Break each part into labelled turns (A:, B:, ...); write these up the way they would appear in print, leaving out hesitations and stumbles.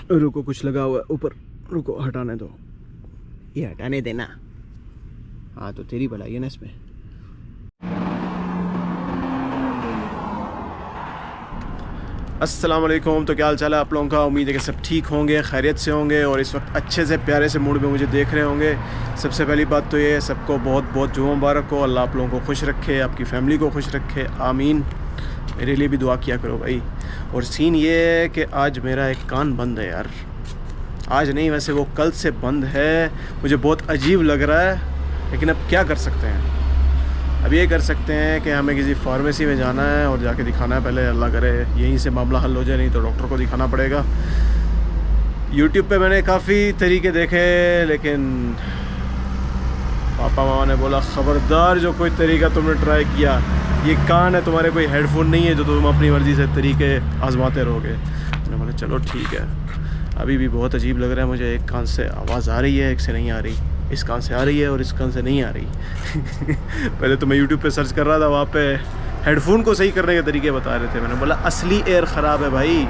A: रुको, कुछ लगा हुआ है ऊपर, रुको हटाने दो, ये हटाने देना। हाँ तो तेरी भलाई है ना इसमें। अस्सलाम वालेकुम। तो क्या हाल चाल है आप लोगों का? उम्मीद है कि सब ठीक होंगे, खैरियत से होंगे और इस वक्त अच्छे से प्यारे से मूड में मुझे देख रहे होंगे। सबसे पहली बात तो ये है, सबको बहुत बहुत जुम्मा मुबारक हो। अल्लाह आप लोगों को खुश रखे, आपकी फ़ैमिली को खुश रखे, आमीन। मेरे लिए भी दुआ किया करो भाई। और सीन ये है कि आज मेरा एक कान बंद है यार। आज नहीं, वैसे वो कल से बंद है। मुझे बहुत अजीब लग रहा है, लेकिन अब क्या कर सकते हैं। अब ये कर सकते हैं कि हमें किसी फार्मेसी में जाना है और जाके दिखाना है पहले। अल्लाह करे यहीं से मामला हल हो जाए, नहीं तो डॉक्टर को दिखाना पड़ेगा। यूट्यूब पे मैंने काफ़ी तरीके देखे, लेकिन पापा मामा ने बोला ख़बरदार जो कोई तरीका तुमने ट्राई किया, ये कान है तुम्हारे, कोई हेडफोन नहीं है जो तुम अपनी मर्ज़ी से तरीके आजमाते रहोगे। मैंने बोला चलो ठीक है। अभी भी बहुत अजीब लग रहा है मुझे, एक कान से आवाज़ आ रही है, एक से नहीं आ रही। इस कान से आ रही है और इस कान से नहीं आ रही। पहले तो मैं यूट्यूब पे सर्च कर रहा था, वहाँ पे हेडफोन को सही करने के तरीके बता रहे थे। मैंने बोला असली एयर ख़राब है भाई।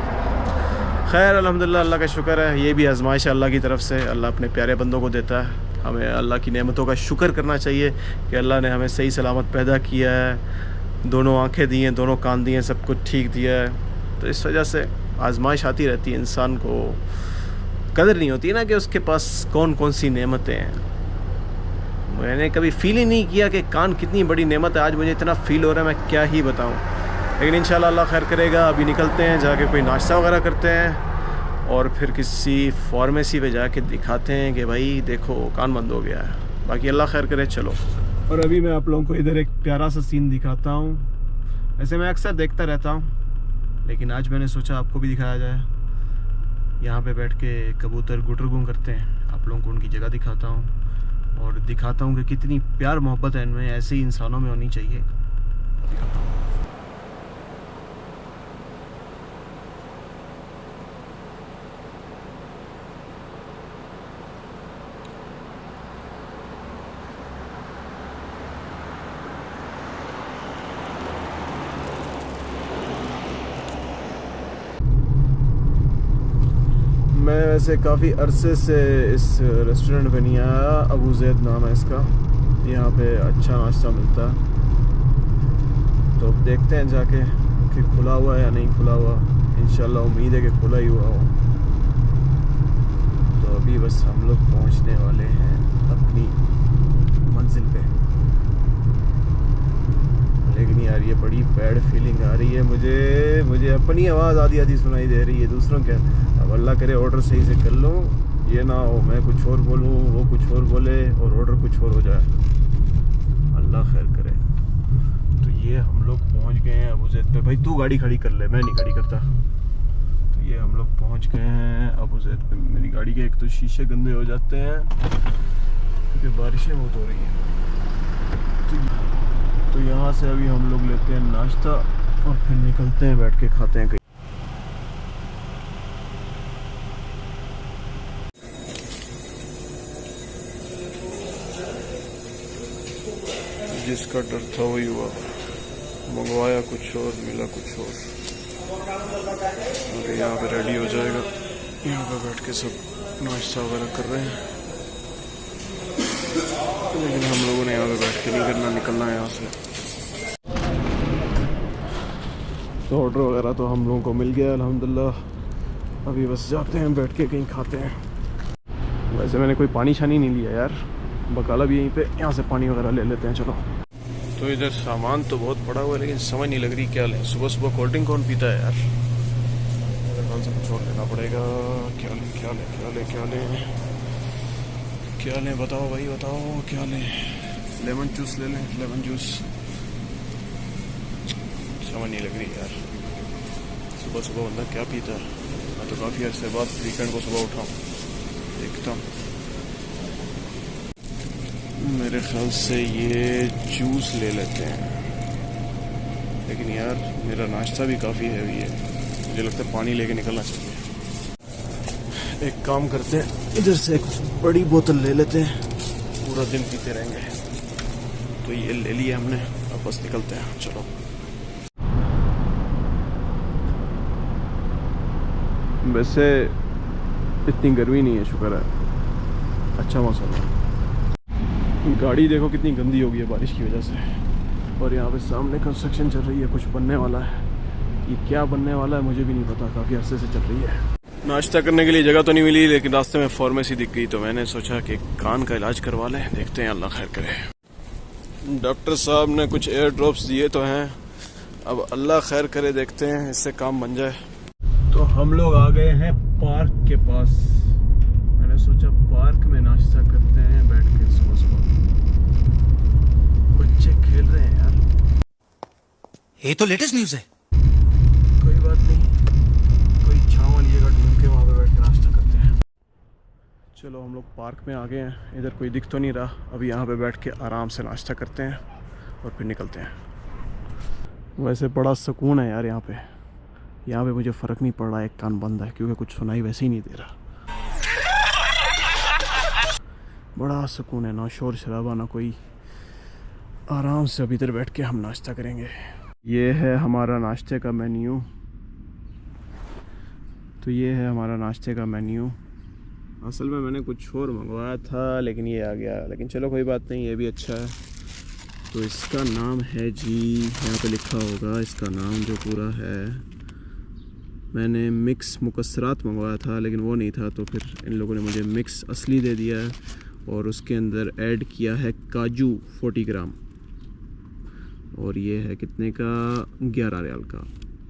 A: खैर अल्हम्दुलिल्लाह, अल्लाह का शुक्र है, ये भी आजमाइश है अल्लाह की तरफ से। अल्लाह अपने प्यारे बंदों को देता है। हमें अल्लाह की नेमतों का शुक्र करना चाहिए कि अल्लाह ने हमें सही सलामत पैदा किया है, दोनों आँखें दी हैं, दोनों कान दिए हैं, सब कुछ ठीक दिया है। तो इस वजह से आजमाइश आती रहती है, इंसान को कदर नहीं होती ना कि उसके पास कौन कौन सी नेमतें हैं। मैंने कभी फ़ील ही नहीं किया कि कान कितनी बड़ी नेमत है। आज मुझे इतना फ़ील हो रहा है, मैं क्या ही बताऊं। लेकिन इंशाल्लाह अल्लाह खैर करेगा। अभी निकलते हैं, जाके कोई नाश्ता वगैरह करते हैं और फिर किसी फार्मेसी पे जाके दिखाते हैं कि भाई देखो कान बंद हो गया है। बाकी अल्लाह खैर करे, चलो। और अभी मैं आप लोगों को इधर एक प्यारा सा सीन दिखाता हूँ। ऐसे मैं अक्सर देखता रहता हूँ, लेकिन आज मैंने सोचा आपको भी दिखाया जाए। यहाँ पे बैठ के कबूतर गुटरगुम करते हैं, आप लोगों को उनकी जगह दिखाता हूँ और दिखाता हूँ कि कितनी प्यार मोहब्बत है इनमें, ऐसे ही इंसानों में होनी चाहिए। दिखाता हूँ। मैं वैसे काफ़ी अरसे से इस रेस्टोरेंट पे नहीं आया। अबू ज़ैद नाम है इसका। यहाँ पे अच्छा नाश्ता मिलता है, तो अब देखते हैं जाके कि खुला हुआ है या नहीं खुला हुआ। इंशाल्लाह उम्मीद है कि खुला ही हुआ हो। तो अभी बस हम लोग पहुँचने वाले हैं अपनी मंजिल पे। लेकिन यार ये बड़ी बैड फीलिंग आ रही है मुझे अपनी आवाज़ आधी आधी सुनाई दे रही है, दूसरों क्या। अब अल्लाह करे ऑर्डर सही से कर लूँ, ये ना हो मैं कुछ और बोलूँ, वो कुछ और बोले और ऑर्डर कुछ और हो जाए। अल्लाह खैर करे। तो ये हम लोग पहुँच गए हैं अबू ज़ैद पे। भाई तू गाड़ी खड़ी कर ले, मैं नहीं खड़ी करता। तो ये हम लोग पहुँच गए हैं अबू ज़ैद पे। मेरी गाड़ी के एक तो शीशे गंदे हो जाते हैं क्योंकि बारिशें बहुत हो रही हैं। तो यहाँ से अभी हम लोग लेते हैं नाश्ता और फिर निकलते हैं, बैठ के खाते हैं कहीं। जिसका डर था वही हुआ, मंगवाया कुछ और मिला कुछ और। अभी यहाँ पे रेडी हो जाएगा, यहाँ पे बैठ के सब नाश्ता वगैरह कर रहे हैं। लेकिन हम लोगों ने यहाँ पे बैठ के नहीं करना, निकलना है यहाँ से। तो ऑर्डर वगैरह तो हम लोगों को मिल गया अल्हम्दुलिल्लाह। अभी बस जाते हैं, बैठ के कहीं खाते हैं। वैसे मैंने कोई पानी शानी नहीं लिया यार, बकाला भी यहीं पे, यहाँ से पानी वगैरह ले लेते हैं। चलो। तो इधर सामान तो बहुत पड़ा हुआ है, लेकिन समझ नहीं लग रही क्या लें। सुबह सुबह कोल्ड ड्रिंक कौन पीता है यार। कौन सा कुछ और लेना पड़ेगा। क्या लें क्या लें क्या लें क्या लें क्या लें, बताओ भाई बताओ क्या लें। लेमन जूस ले लें, लेमन जूस। समझ नहीं लग रही यार, सुबह सुबह बंदा क्या पीता है। मैं तो काफ़ी अर्से बाद वीकेंड को सुबह उठाऊँ, देखता हूँ। मेरे ख्याल से ये जूस ले लेते हैं, लेकिन यार मेरा नाश्ता भी काफ़ी हैवी है, मुझे लगता है पानी लेके निकलना चाहिए। एक काम करते हैं, इधर से एक बड़ी बोतल ले लेते हैं, पूरा दिन पीते रहेंगे। तो ये ले लिया हमने, अब बस निकलते हैं। चलो। वैसे इतनी गर्मी नहीं है, शुक्र है, अच्छा मौसम है। गाड़ी देखो कितनी गंदी हो गई है बारिश की वजह से। और यहाँ पे सामने कंस्ट्रक्शन चल रही है, कुछ बनने वाला है। ये क्या बनने वाला है मुझे भी नहीं पता, काफ़ी अरसे से चल रही है। नाश्ता करने के लिए जगह तो नहीं मिली, लेकिन रास्ते में फार्मेसी दिख गई, तो मैंने सोचा कि कान का इलाज करवा लें, देखते हैं अल्लाह खैर करे। डॉक्टर साहब ने कुछ एयर ड्रॉप्स दिए तो हैं, अब अल्लाह खैर करे, देखते हैं इससे काम बन जाए। तो हम लोग आ गए हैं पार्क के पास। मैंने सोचा पार्क में नाश्ता करते हैं बैठ के सुबह सुबह। बच्चे खेल रहे हैं यार,
B: ये तो लेटेस्ट न्यूज़ है।
A: कोई बात नहीं, कोई छांव वाली जगह ढूंढ के वहाँ पे बैठ के नाश्ता करते हैं। चलो हम लोग पार्क में आ गए हैं, इधर कोई दिख तो नहीं रहा। अभी यहाँ पे बैठ के आराम से नाश्ता करते हैं और फिर निकलते हैं। वैसे बड़ा सुकून है यार यहाँ पे मुझे फ़र्क नहीं पड़ रहा, एक कान बंद है क्योंकि कुछ सुनाई वैसे ही नहीं दे रहा। बड़ा सुकून है, ना शोर शराबा ना कोई, आराम से अभी इधर बैठ के हम नाश्ता करेंगे। ये है हमारा नाश्ते का मेन्यू। तो ये है हमारा नाश्ते का मेन्यू। असल में मैंने कुछ और मंगवाया था लेकिन ये आ गया, लेकिन चलो कोई बात नहीं, ये भी अच्छा है। तो इसका नाम है जी, यहाँ पे लिखा होगा इसका नाम जो पूरा है। मैंने मिक्स मुकस्सरात मंगवाया था लेकिन वो नहीं था, तो फिर इन लोगों ने मुझे मिक्स असली दे दिया है और उसके अंदर ऐड किया है काजू 40 ग्राम। और ये है कितने का, 11 रियाल का।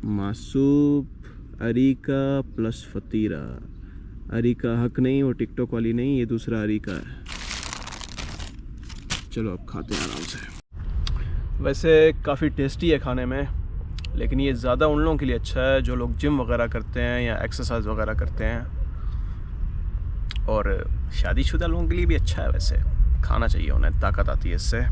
A: मासूब अरीका प्लस फतीरा। अरीका हक नहीं, वो टिकटॉक वाली नहीं, ये दूसरा अरीका है। चलो अब खाते हैं आराम से। वैसे काफ़ी टेस्टी है खाने में, लेकिन ये ज़्यादा उन लोगों के लिए अच्छा है जो लोग जिम वगैरह करते हैं या एक्सरसाइज वगैरह करते हैं, और शादीशुदा लोगों के लिए भी अच्छा है। वैसे खाना चाहिए, उन्हें ताकत आती है इससे।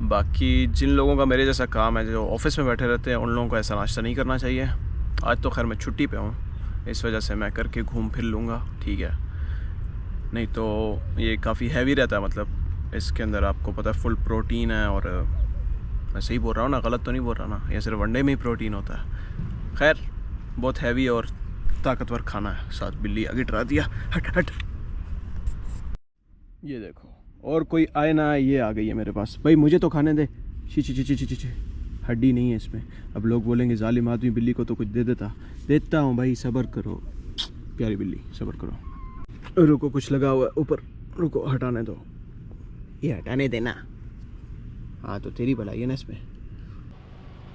A: बाकी जिन लोगों का मेरे जैसा काम है, जो ऑफिस में बैठे रहते हैं, उन लोगों को ऐसा नाश्ता नहीं करना चाहिए। आज तो खैर मैं छुट्टी पे हूँ, इस वजह से मैं करके घूम फिर लूँगा, ठीक है। नहीं तो ये काफ़ी हैवी रहता है, मतलब इसके अंदर आपको पता है फुल प्रोटीन है। और मैं सही बोल रहा हूँ ना, गलत तो नहीं बोल रहा ना, ये सिर्फ वनडे में ही प्रोटीन होता है। खैर बहुत हैवी और ताकतवर खाना है। साथ बिल्ली आगे डरा दिया, हट हट। ये देखो, और कोई आए ना आए, ये आ गई है मेरे पास। भाई मुझे तो खाने दे। ची ची ची ची ची ची, हड्डी नहीं है इसमें। अब लोग बोलेंगे जालिम आदमी बिल्ली को तो कुछ दे देता हूँ भाई, सब्र करो प्यारी बिल्ली, सब्र करो। रुको, कुछ लगा हुआ है ऊपर, रुको हटाने दो, ये हटाने देना। हाँ तो तेरी भलाई है ना इसमें।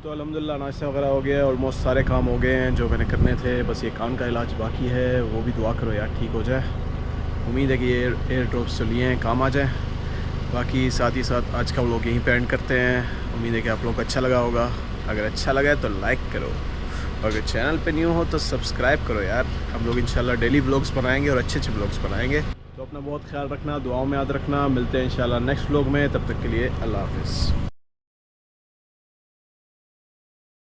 A: तो अल्हम्दुलिल्लाह नाश्ता वगैरह हो गया, ऑलमोस्ट सारे काम हो गए हैं जो मैंने करने थे। बस ये कान का इलाज बाकी है, वो भी दुआ करो यार ठीक हो जाए। उम्मीद है कि ये एयर ड्रॉप्स जो लिए हैं काम आ जाए। बाकी साथ ही साथ आज का व्लॉग यहीं पे एंड करते हैं। उम्मीद है कि आप लोगों को अच्छा लगा होगा। अगर अच्छा लगा है तो लाइक करो, और अगर चैनल पे न्यू हो तो सब्सक्राइब करो यार। हम लोग इंशाल्लाह डेली व्लॉग्स बनाएंगे और अच्छे अच्छे व्लॉग्स बनाएंगे। तो अपना बहुत ख्याल रखना, दुआओं में याद रखना। मिलते हैं इंशाल्लाह नेक्स्ट व्लॉग में, तब तक के लिए अल्लाह हाफिज़।